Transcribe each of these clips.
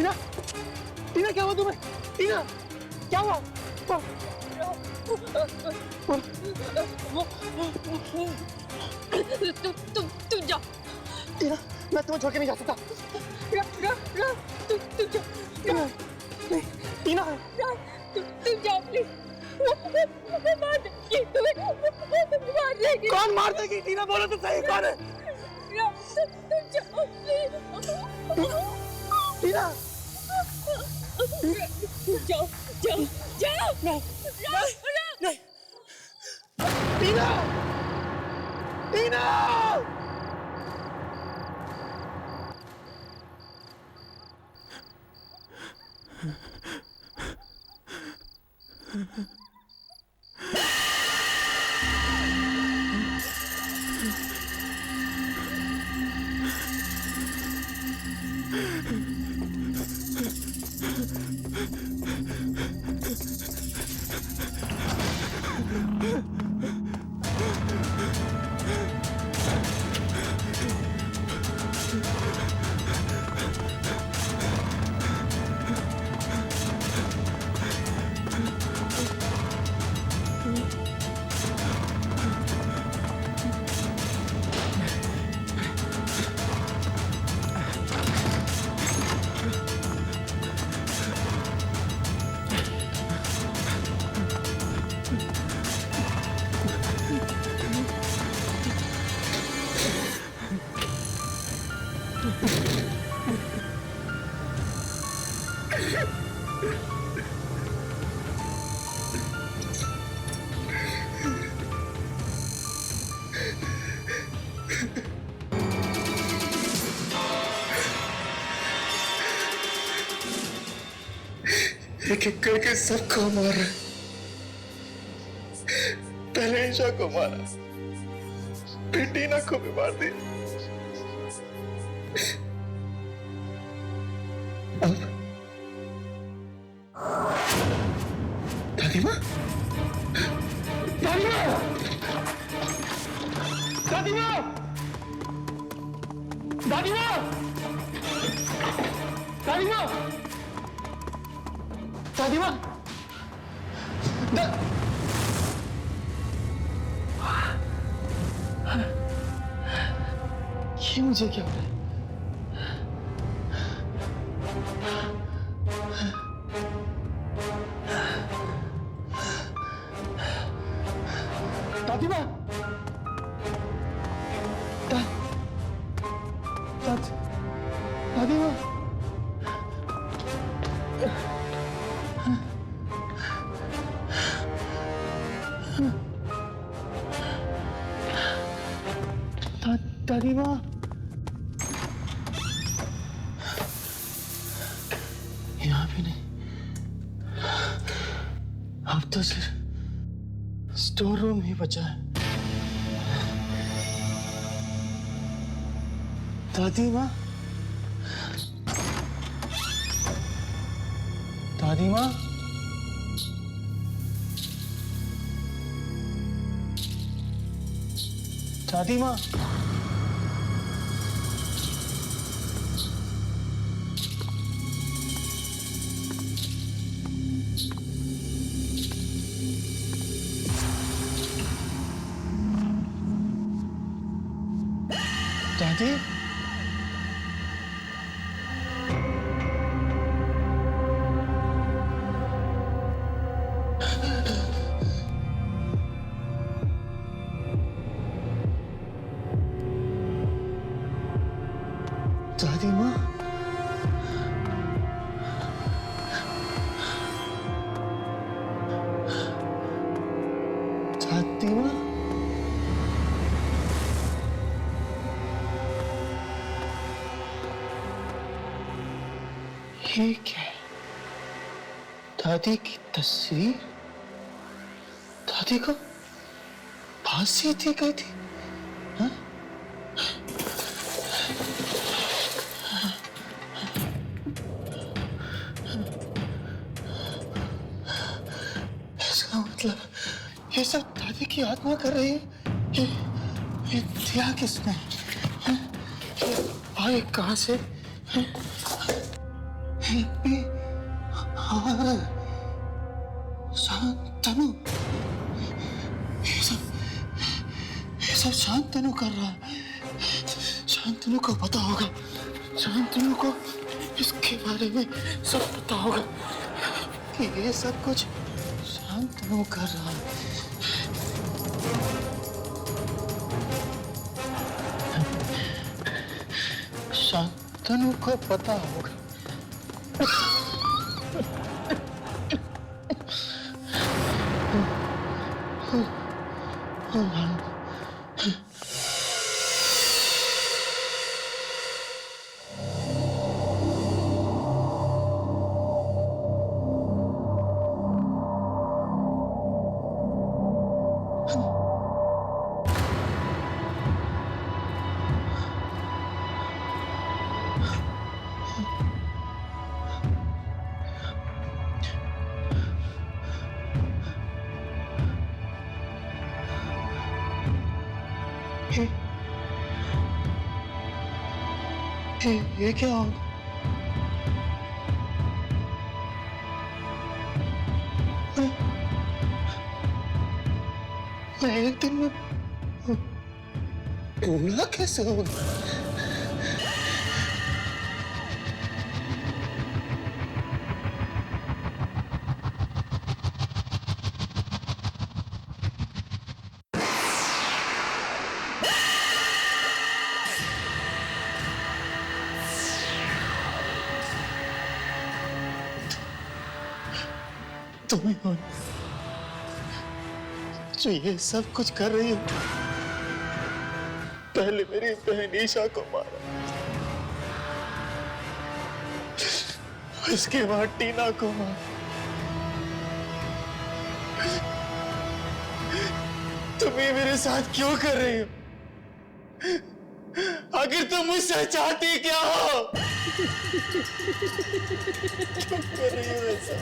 टीना, टीना क्या हुआ तुम्हें? टीना क्या हुआ? तुम जाओ। टीना मैं तुम्हें छोड़ के नहीं जा सकता। तुम जाओ। नहीं टीना तुम जाओ प्लीज। मार देगी तुम्हें, मार देगी। कौन मार देगी? टीना बोलो तो सही, कौन है? तुम जाओ प्लीज। टीना जाओ जाओ जाओ। नहीं नहीं टीना, टीना एक एक करके सबको मारा। पहले ईशा को मारा, फिर टीना को भी मार दिया। अब दादी माँ, दादी माँ, दादी माँ, दादी माँ, दादी माँ, दादी माँ, ये मुझे क्या हो रहा है? दादी माँ, दादी माँ, दादी माँ, यहाँ भी नहीं। अब तो सिर्फ स्टोर रूम ही बचा है। दादी माँ, दादी माँ, दादी माँ, दादी, दादी माँ, दादी माँ, ये क्या है? दादी की तस्वीर? दादी को फांसी दी गई थी? हाँ? इसका मतलब ये सब दादी की आत्मा कर रही है। ये दिया किसने? हाँ? ये आए कहाँ से? हाँ? भी और शांतनु, ये सब शांतनु कर रहा है। शांतनु को पता होगा, शांतनु को इसके बारे में सब पता होगा कि ये सब कुछ शांतनु कर रहा है। शांतनु को पता होगा। ये क्या हो? मैं एक दिन में भूला कैसे होगा? तुम ही हो जो ये सब कुछ कर रही हो। पहले मेरी बहन ईशा को मारा, इसके बाद टीना को मारा। तुम ये मेरे साथ क्यों कर रही हो? आखिर तुम मुझसे चाहती क्या हो? क्यों कर रही हो ऐसा?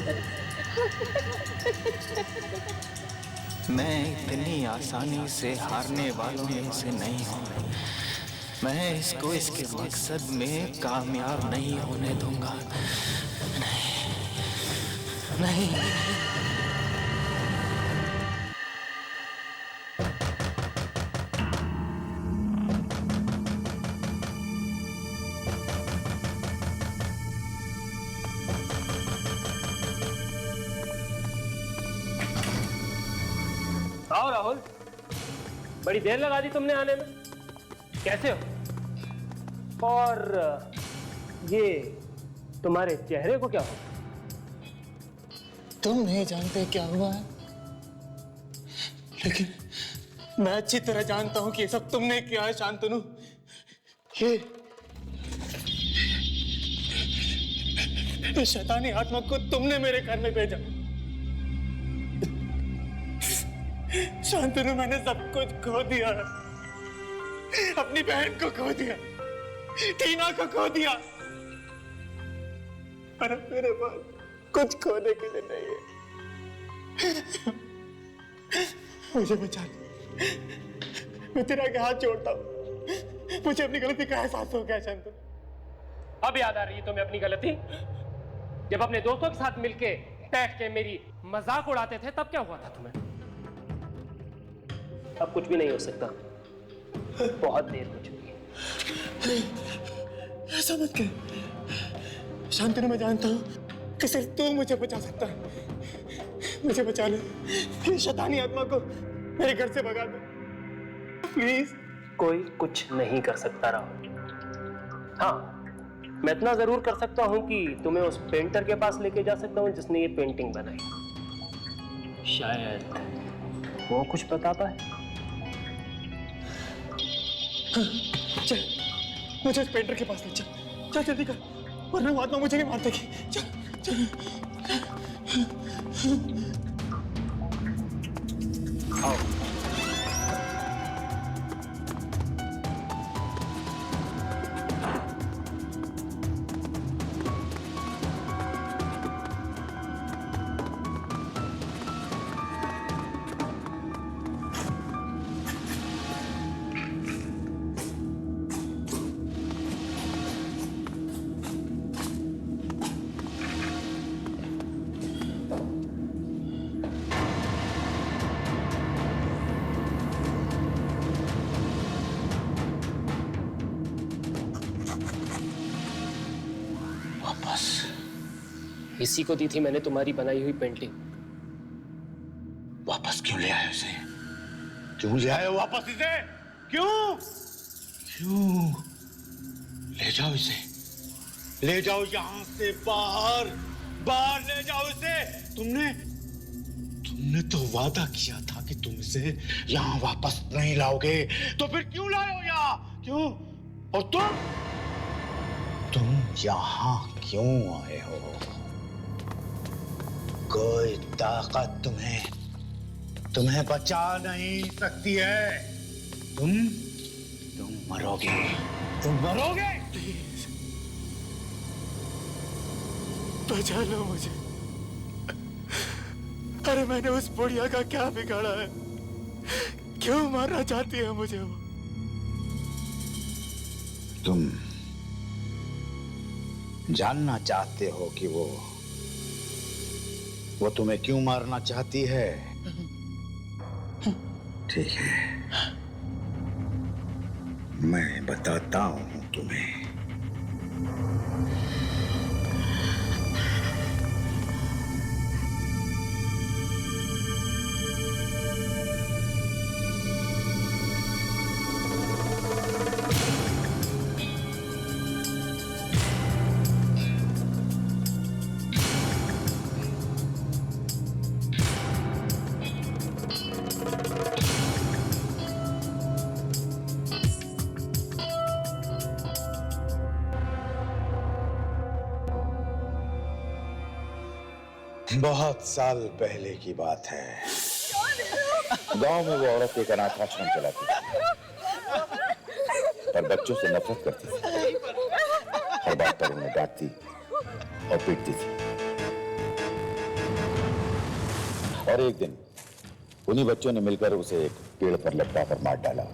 मैं इतनी आसानी से हारने वालों में से नहीं हूँ। मैं इसको इसके मकसद में कामयाब नहीं होने दूंगा। नहीं, नहीं। आओ राहुल, बड़ी देर लगा दी तुमने आने में। कैसे हो? और ये तुम्हारे चेहरे को क्या हो? तुम नहीं जानते क्या हुआ है, लेकिन मैं अच्छी तरह जानता हूं कि ये सब तुमने किया है शांतनु। ये शैतानी आत्मा को तुमने मेरे घर में भेजा। शांतनु, मैंने सब कुछ खो दिया, अपनी बहन को खो दिया, टीना को खो दिया, और अब मेरे पास कुछ खोने के लिए नहीं है। मुझे बचा ले, मैं तेरा आगे हाथ जोड़ता हूं। मुझे अपनी गलती का एहसास हो गया शांतनु। अब याद आ रही है तुम्हें अपनी गलती? जब अपने दोस्तों के साथ मिलके बैठ के मेरी मजाक उड़ाते थे तब क्या हुआ था तुम्हें? अब कुछ भी नहीं हो सकता, बहुत देर हो चुकी है। ऐसा मत कर शांतनु, मैं जानता हूं कि सिर्फ तू मुझे बचा सकता है। मुझे बचा ले, ये शैतानी आत्मा को मेरे घर से भगा दे प्लीज। कोई कुछ नहीं कर सकता राहुल। हाँ, मैं इतना जरूर कर सकता हूं कि तुम्हें उस पेंटर के पास लेके जा सकता हूं जिसने ये पेंटिंग बनाई। शायद वो कुछ बता पाए। चल, मुझे उस पेंटर के पास ले चल। चल जल्दी कर, वरना वो आत्मा मुझे नहीं मार देगी। चल चल। आओ। वापस? इसी को दी थी मैंने तुम्हारी बनाई हुई पेंटिंग। वापस क्यों ले आए उसे? क्यों ले आए वापस इसे? क्यों? क्यों? ले जाओ इसे, ले जाओ यहां से बाहर, बाहर ले जाओ इसे। तुमने तो वादा किया था कि तुम इसे यहां वापस नहीं लाओगे, तो फिर क्यों लाए हो यहां? क्यों? और तुम यहां क्यों आए हो? कोई ताकत तुम्हें बचा नहीं सकती है। तुम मरोगे, तुम मरोगे। प्लीज बचा लो मुझे। अरे मैंने उस बुढ़िया का क्या बिगाड़ा है? क्यों मारना चाहती है मुझे वो? तुम जानना चाहते हो कि वो तुम्हें क्यों मारना चाहती है? ठीक है, मैं बताता हूं तुम्हें। बहुत साल पहले की बात है। गांव में वो औरत एक अनाथाश्रम चलाती थी, पर बच्चों से नफरत करती थी। हर बात पर उन्हें डांटती और पीटती थी। और एक दिन उन्हीं बच्चों ने मिलकर उसे एक पेड़ पर लटका कर मार डाला।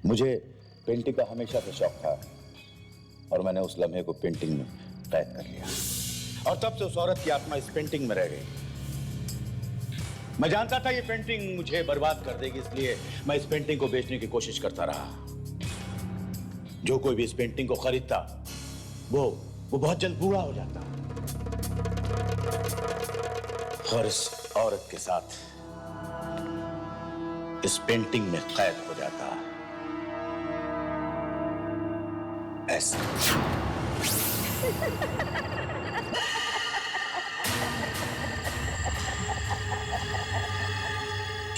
मुझे पेंटिंग का हमेशा से शौक था और मैंने उस लम्हे को पेंटिंग में कैद कर लिया। और तब से उस औरत की आत्मा इस पेंटिंग में रह गई। मैं जानता था ये पेंटिंग मुझे बर्बाद कर देगी, इसलिए मैं इस पेंटिंग को बेचने की कोशिश करता रहा। जो कोई भी इस पेंटिंग को खरीदता वो बहुत जल्द बूढ़ा हो जाता और इस औरत के साथ इस पेंटिंग में कैद हो जाता। ऐसा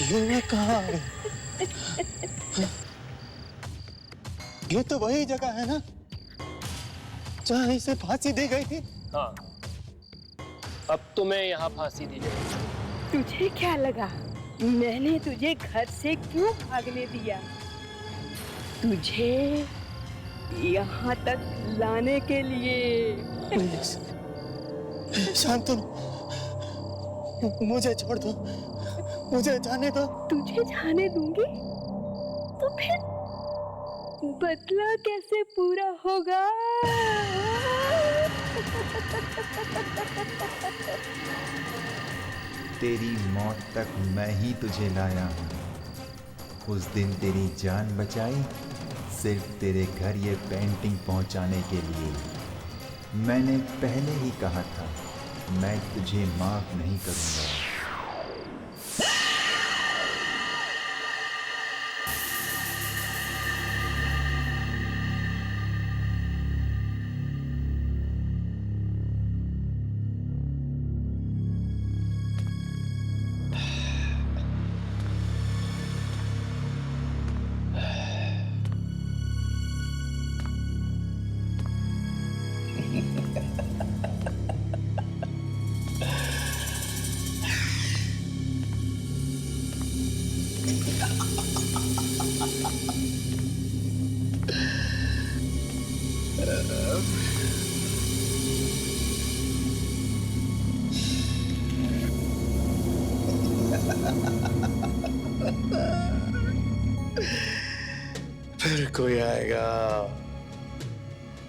ये कहाँ है? ये तो वही जगह है ना जहाँ इसे फांसी दी गई थी। हाँ, अब तुम्हें यहाँ फांसी दी जाएगी। तुझे क्या लगा मैंने तुझे घर से क्यों भागने दिया? तुझे यहाँ तक लाने के लिए। शांतनु, मुझे छोड़ दो, मुझे जाने दो। तुझे जाने दूंगी तो फिर बदला कैसे पूरा होगा? तेरी मौत तक मैं ही तुझे लाया हूँ। उस दिन तेरी जान बचाई सिर्फ तेरे घर ये पेंटिंग पहुँचाने के लिए। मैंने पहले ही कहा था मैं तुझे माफ नहीं करूँगा। फिर कोई आएगा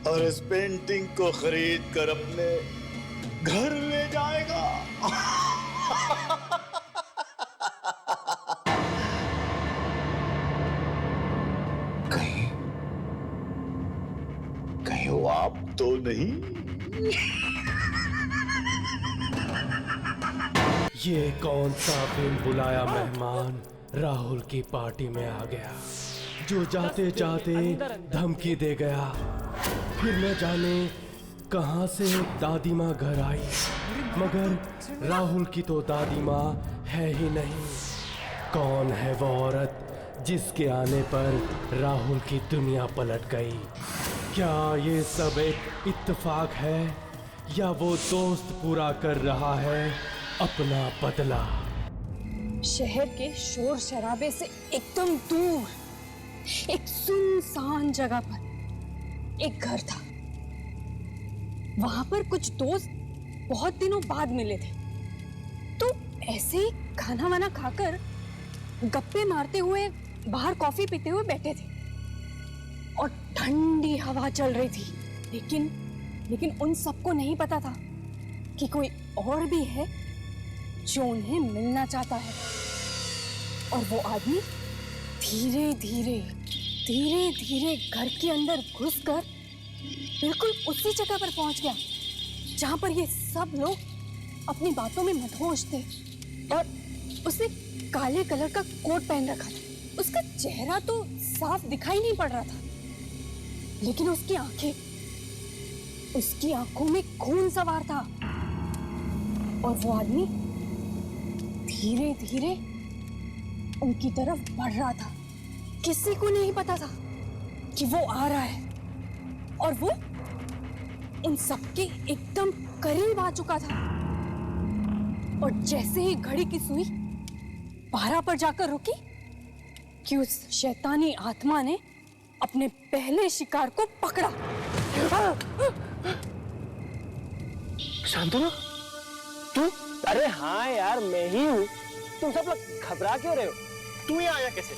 और इस पेंटिंग को खरीद कर अपने घर ले जाएगा। कहीं कहीं वो आप तो नहीं? ये कौन सा बिन बुलाया मेहमान राहुल की पार्टी में आ गया, जो जाते जाते धमकी दे गया। फिर न जाने कहां से दादी माँ घर आई, मगर राहुल की तो दादी माँ है ही नहीं। कौन है वो औरत जिसके आने पर राहुल की दुनिया पलट गई? क्या ये सब एक इत्तेफाक है या वो दोस्त पूरा कर रहा है अपना बदला? शहर के शोर शराबे से एकदम दूर एक सुनसान जगह पर एक घर था। वहां पर कुछ दोस्त बहुत दिनों बाद मिले थे, तो ऐसे ही खाना वाना खाकर गप्पे मारते हुए बाहर कॉफी पीते हुए बैठे थे और ठंडी हवा चल रही थी। लेकिन उन सबको नहीं पता था कि कोई और भी है जो उन्हें मिलना चाहता है। और वो आदमी धीरे धीरे घर के अंदर घुसकर बिल्कुल उसी जगह पर पहुंच गया जहां पर ये सब लोग अपनी बातों में मदहोश थे। और उसने काले कलर का कोट पहन रखा था। उसका चेहरा तो साफ दिखाई नहीं पड़ रहा था, लेकिन उसकी आंखों में खून सवार था। और वो आदमी धीरे धीरे उनकी तरफ बढ़ रहा था। किसी को नहीं पता था कि वो आ रहा है, और वो उन सबके एकदम करीब आ चुका था। और जैसे ही घड़ी की सुई 12 पर जाकर रुकी कि उस शैतानी आत्मा ने अपने पहले शिकार को पकड़ा। शांतनु, तू? अरे हाँ यार, मैं ही हूँ। तुम सब लोग घबरा क्यों रहे हो? तू यहाँ आया कैसे?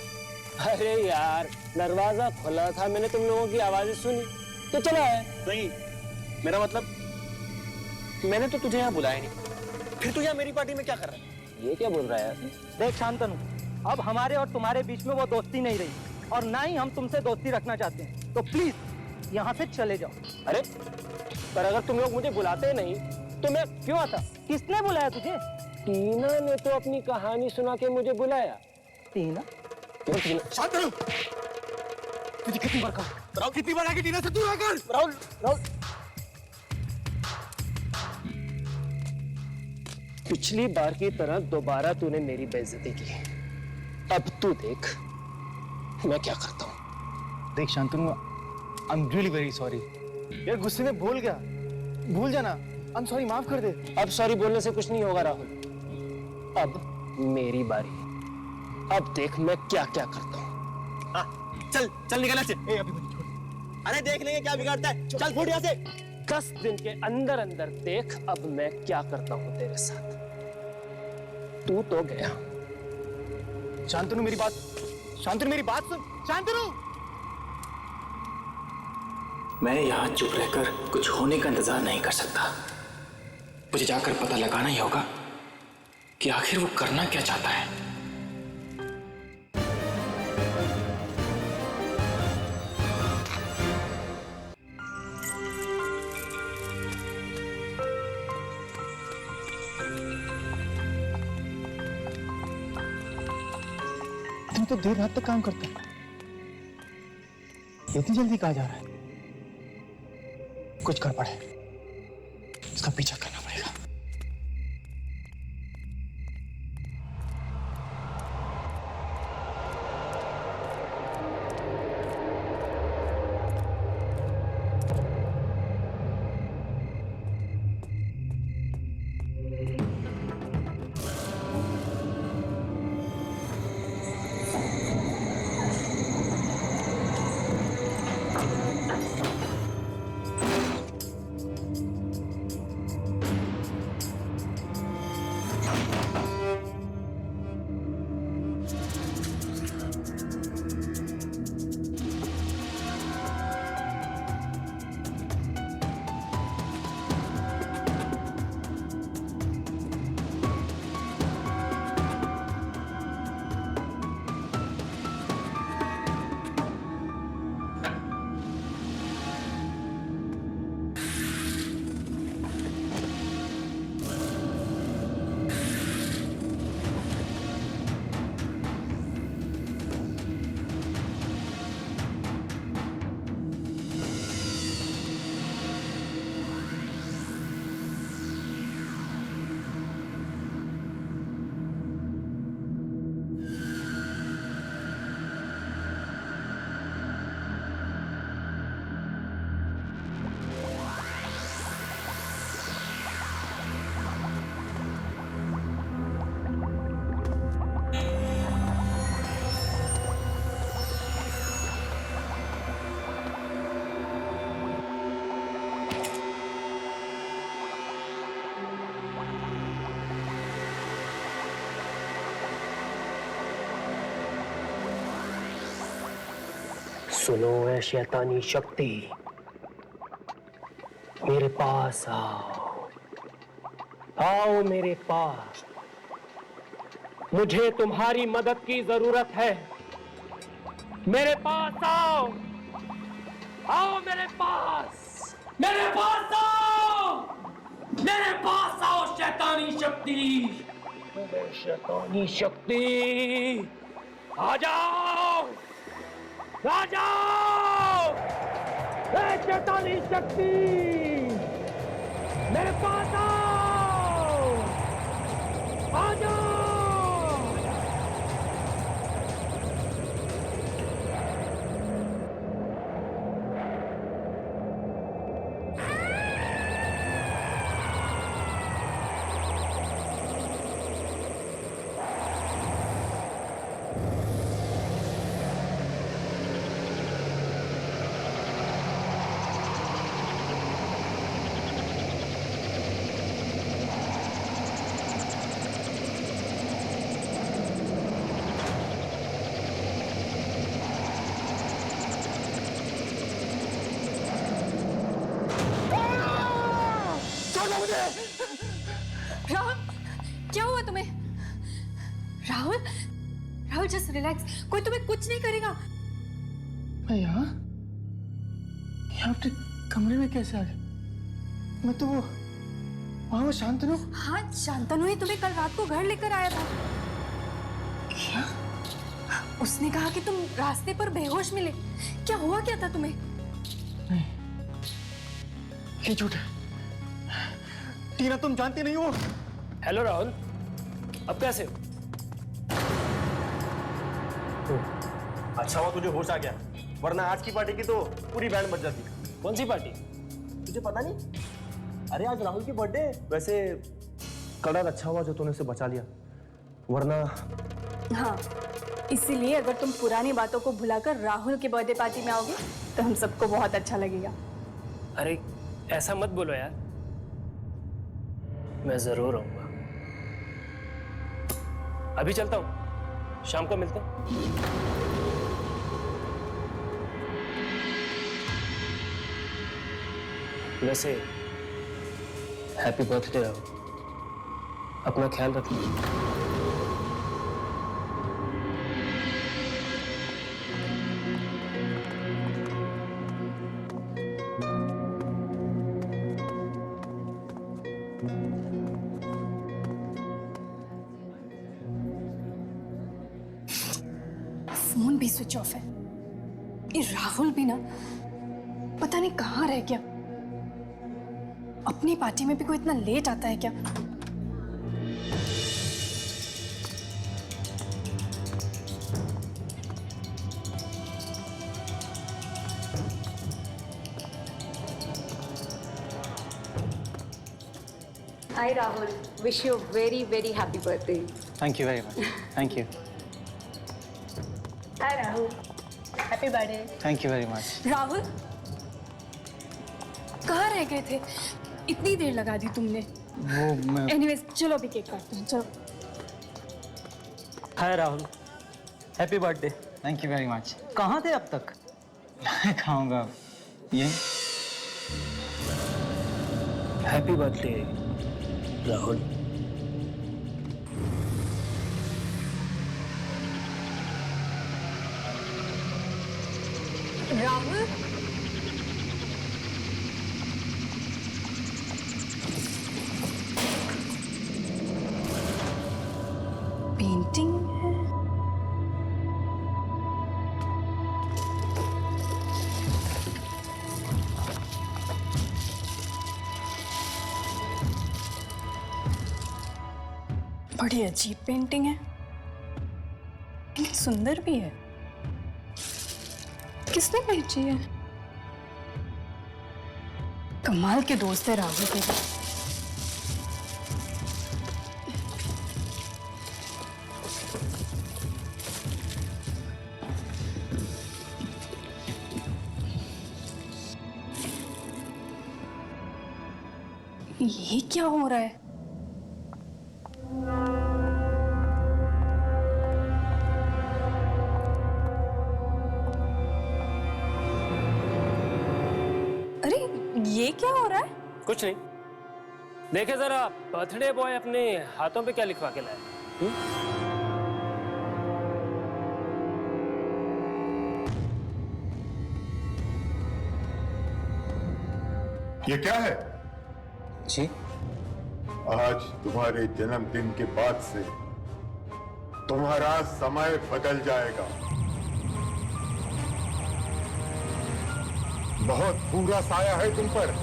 अरे यार, दरवाजा खुला था, मैंने तुम लोगों की आवाजें सुनी तो चला आया। नहीं, मेरा मतलब मैंने तो तुझे यहाँ बुलाया नहीं। फिर तू यहाँ मेरी पार्टी में क्या कर रहा है? ये क्या बोल रहा है यार? देख शांतनु, अब हमारे और तुम्हारे बीच में वो दोस्ती नहीं रही और ना ही हम तुमसे दोस्ती रखना चाहते हैं, तो प्लीज यहाँ से चले जाओ। अरे पर अगर तुम लोग मुझे बुलाते नहीं तो मैं क्यों आता? किसने बुलाया तुझे? टीना ने तो अपनी कहानी सुना के मुझे बुलाया। टीना? शांतनु, तुझे कितनी बार कहा? राहुल कितनी बार आके टीना से दूर रहकर? राहुल, पिछली बार की तरह दोबारा तूने मेरी बेइज्जती की। अब तू देख मैं क्या करता हूँ। देख Shantanu, I am really very sorry यार, गुस्से में भूल गया। भूल जाना, आई एम सॉरी, माफ कर दे। अब सॉरी बोलने से कुछ नहीं होगा राहुल। अब मेरी बारी। अब देख मैं क्या क्या करता हूँ। चल निकल से। अभी मुझे छोड़। अरे देख लेंगे क्या बिगाड़ता है। चल फुट यहाँ से। 10 दिन के अंदर अंदर देख अब मैं क्या करता हूँ तेरे साथ। तू तो गया। शांतनु मेरी बात सुन। शांतनु, मैं यहाँ चुप रहकर कुछ होने का इंतजार नहीं कर सकता। मुझे जाकर पता लगाना ही होगा कि आखिर वो करना क्या चाहता है। तुम तो देर रात तक काम करता है, इतनी जल्दी कहाँ जा रहा है? कुछ कर पड़े, इसका पीछा करना पड़ेगा। सुनो है शैतानी शक्ति, मेरे पास आओ, आओ मेरे पास। मुझे तुम्हारी मदद की जरूरत है। मेरे पास आओ, आओ मेरे पास, मेरे पास आओ, मेरे पास आओ शैतानी शक्ति, शैतानी शक्ति, आ जाओ, आ जाओ, शैतानी शक्ति, मेरे पास आओ, आ जाओ। राहुल, क्या हुआ तुम्हें? राहुल, राहुल जस्ट रिलैक्स, कोई तुम्हें कुछ नहीं करेगा। मैं यहाँ अपने कमरे में कैसे आ गया? मैं तो वहाँ शांतनु। हाँ, शांतनु ही तुम्हें कल रात को घर लेकर आया था। क्या? उसने कहा कि तुम रास्ते पर बेहोश मिले। क्या हुआ क्या था तुम्हें? नहीं, ये झूठ है। टीना, तुम जानती नहीं हो। हेलो राहुल, अब कैसे हो? अच्छा हुआ तुझे होश आ गया, वरना आज की पार्टी की तो पूरी बैंड बज जाती। कौन सी पार्टी? तुझे पता नहीं? अरे आज राहुल की बर्थडे। वैसे कलर अच्छा हुआ जो तूने उसे बचा लिया, वरना। हाँ, इसीलिए अगर तुम पुरानी बातों को भुलाकर राहुल के बर्थडे पार्टी में आओगे तो हम सबको बहुत अच्छा लगेगा। अरे ऐसा मत बोलो यार, मैं जरूर आऊंगा। अभी चलता हूं, शाम को मिलते हैं। वैसे हैप्पी बर्थडे राहुल, अपना ख्याल रखना। फोन भी स्विच ऑफ है। ये राहुल भी ना पता नहीं कहाँ रह गया। अपनी पार्टी में भी कोई इतना लेट आता है क्या? Hi Rahul, wish you a very very happy birthday. Thank you very much. Thank you. Hi Rahul, happy birthday. Thank you very much. Rahul, कहाँ रह गए थे? इतनी देर लगा दी तुमने। वो मैं एनीवेज, चलो अभी केक काटते हैं, चलो। Hi Rahul, happy birthday. Thank you very much. कहाँ थे अब तक? मैं खाऊंगा ये। Happy birthday Rahul. Rahul, painting है। बड़ी अजीब पेंटिंग है, लेकिन सुंदर भी है। किसने भेजी है? कमाल के दोस्त है राहुल के। ये क्या हो रहा है? कुछ नहीं। देखे जरा बर्थडे बॉय अपने हाथों पे क्या लिखवा के लाया। ये क्या है? जी आज तुम्हारे जन्मदिन के बाद से तुम्हारा समय बदल जाएगा। बहुत बुरा साया है तुम पर।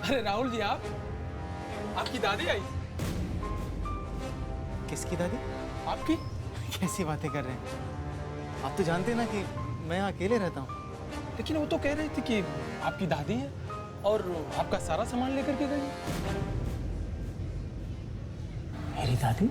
अरे राहुल जी, आपकी दादी आई। किसकी दादी? आपकी? कैसी बातें कर रहे हैं? आप तो जानते हैं ना कि मैं यहाँ अकेले रहता हूँ। लेकिन वो तो कह रही थी कि आपकी दादी है और आपका सारा सामान लेकर के गई। मेरी दादी?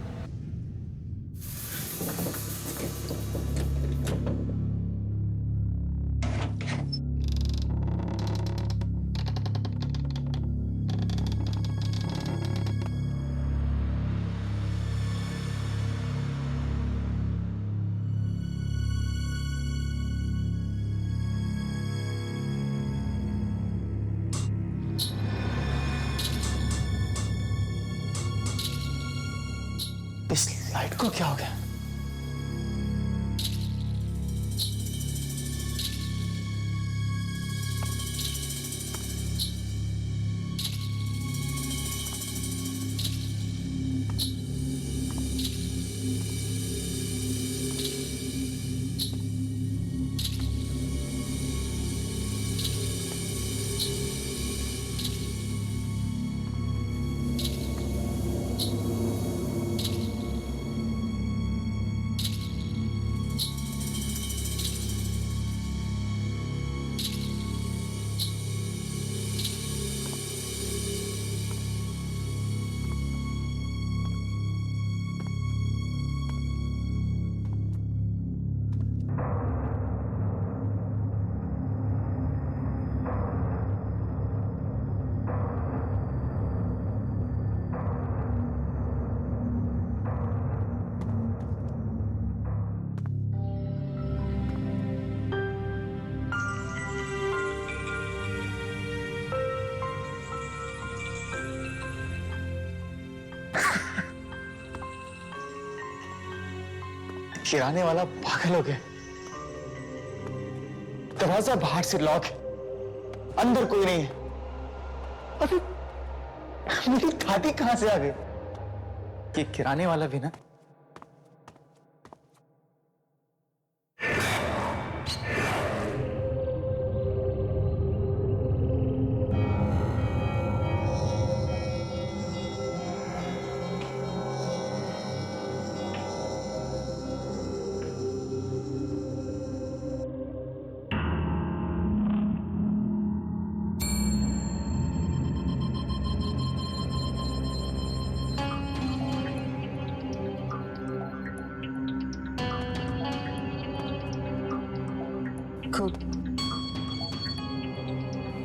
इस लाइट को क्या हो गया? किराने वाला पागल हो गया। दरवाजा बाहर से लॉक है, अंदर कोई नहीं है। अरे मेरी दादी कहां से आ गई? ये किराने वाला भी ना।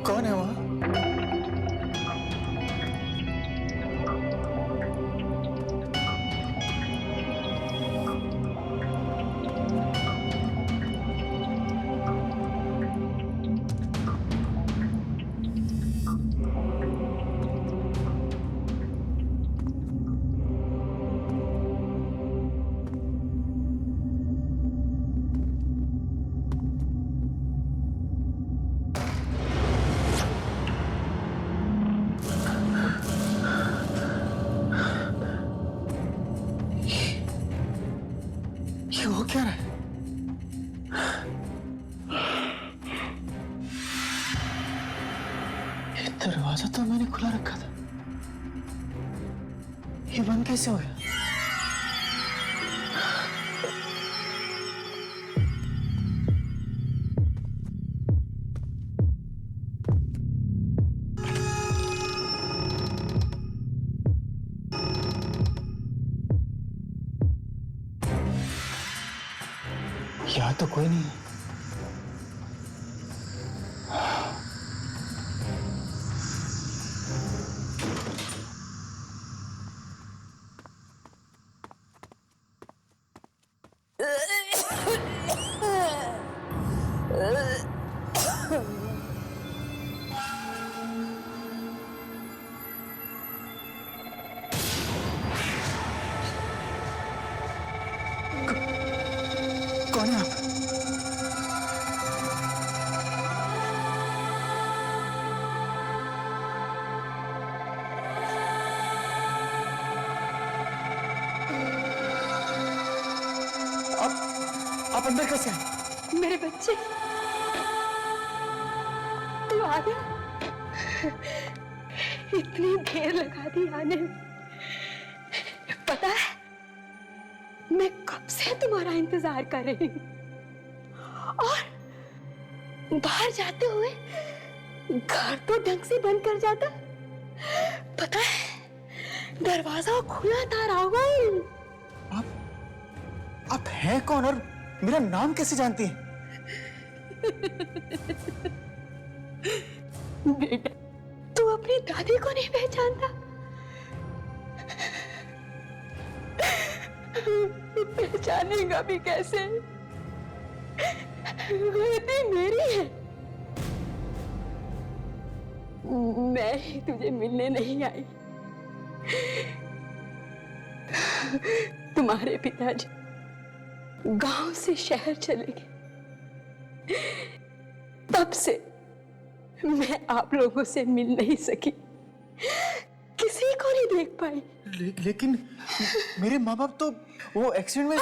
कौन है वहां? ये हो क्या रहा है? ये दरवाजा तो मैंने खुला रखा था, ये बंद कैसे हो गया? यहाँ तो कोई नहीं है। कौन है आप? आप अंदर कैसे हैं? मेरे बच्चे, तू आ गया। इतनी देर लगा दी आने में। पता है, मैं कब से तुम्हारा इंतजार कर रही हूँ और बाहर जाते हुए घर तो ढंग से बंद कर जाता। पता है, दरवाजा खुला था राहुल। आप हैं कौन और मेरा नाम कैसे जानती हैं? बेटा, तू अपनी दादी को नहीं पहचानता? पहचानेगा भी कैसे? बेटी मेरी है। मैं ही तुझे मिलने नहीं आई। तुम्हारे पिताजी गांव से शहर चले गए, तब से मैं आप लोगों से मिल नहीं सकी, किसी को नहीं देख पाई। लेकिन मेरे माँ बाप तो वो एक्सीडेंट में।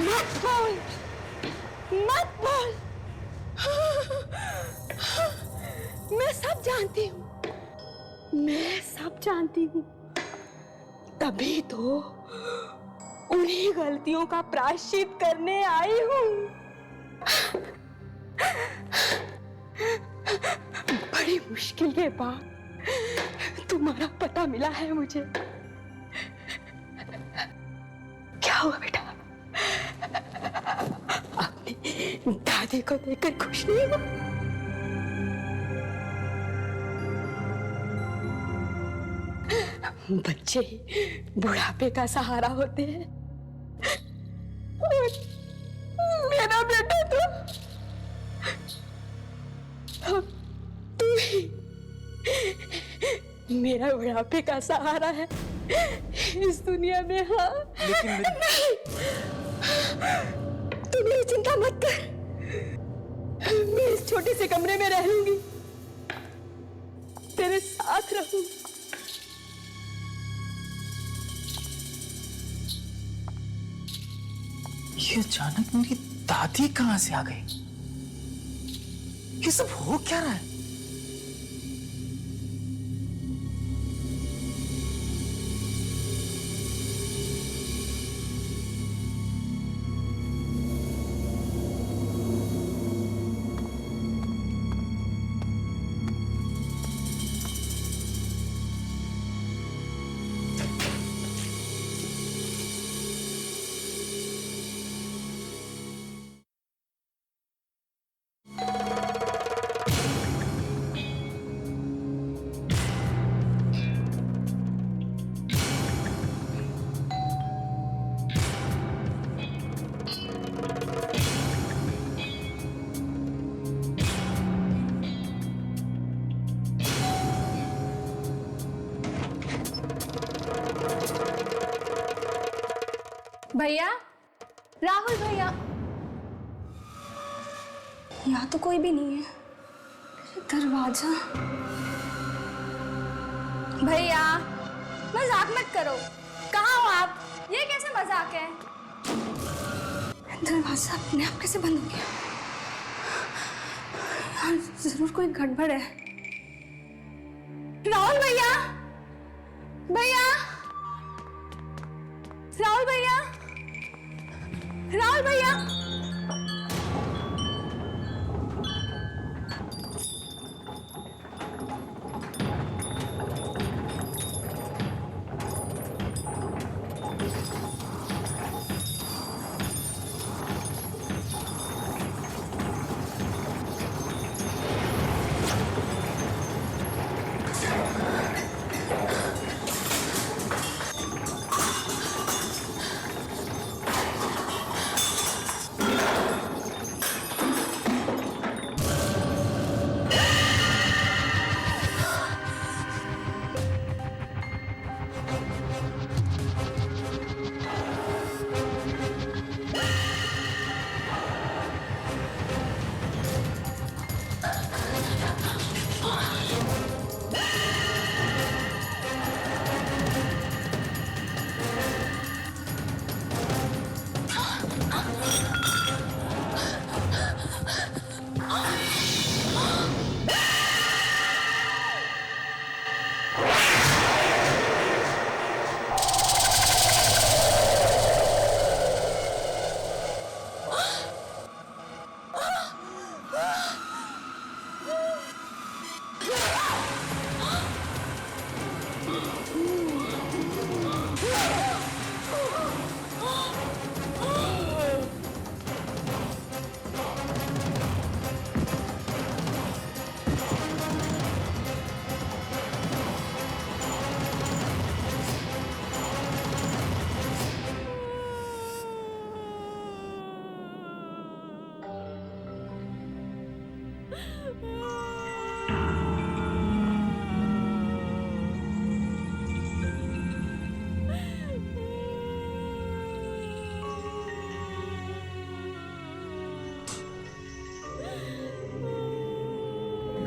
मत बोल, मत बोल। मैं सब जानती हूँ, मैं सब जानती हूँ। तभी तो उन्हीं गलतियों का प्रायश्चित करने आई हूँ। बड़ी मुश्किल के बाद तुम्हारा पता मिला है मुझे। क्या हुआ बेटा? अपनी दादी को देखकर खुश नहीं हो? बच्चे बुढ़ापे का सहारा होते हैं। और मेरा बेटा तो तू ही मेरा बुढ़ापे का सहारा है इस दुनिया में। हाँ, लेकिन नहीं, तू मेरी चिंता मत कर। मैं इस छोटे से कमरे में रह लूंगी, तेरे साथ रहूंगी। ये अचानक मेरी दादी कहां से आ गई? ये सब हो क्या रहा है? भैया, राहुल भैया। यहाँ तो कोई भी नहीं है। दरवाजा। भैया, मजाक मत करो। कहाँ हो आप? ये कैसे मजाक है? दरवाजा अपने आप कैसे बंद हो गया? यार, जरूर कोई गड़बड़ है। राहुल भैया, भैया, राहुल भैया, राहुल भैया।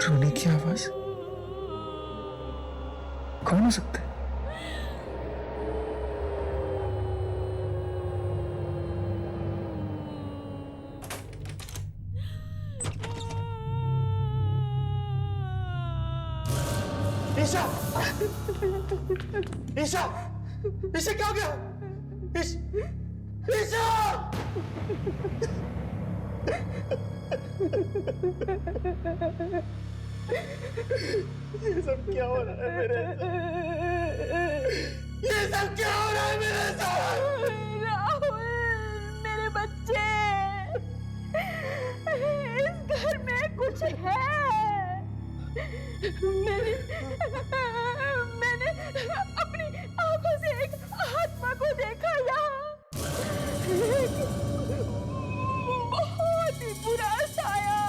रोने की आवाज? कौन हो सकता है? ईशा! ईशा! ईशा क्या हो गया? ईशा! ये सब क्या हो रहा है मेरे साथ? ये सब क्या हो रहा है मेरे साथ? राहुल, मेरे बच्चे, इस घर में कुछ है। मैंने अपनी आंखों से एक आत्मा को देखा यहाँ। बहुत ही बुरा साया।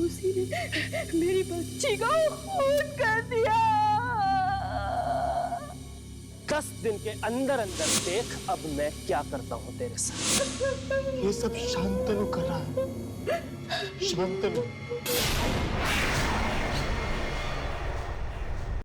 उसी ने मेरी बच्ची को खून कर दिया। 10 दिन के अंदर अंदर देख अब मैं क्या करता हूँ तेरे साथ। ये सब शांतनु कर रहा है। शांतनु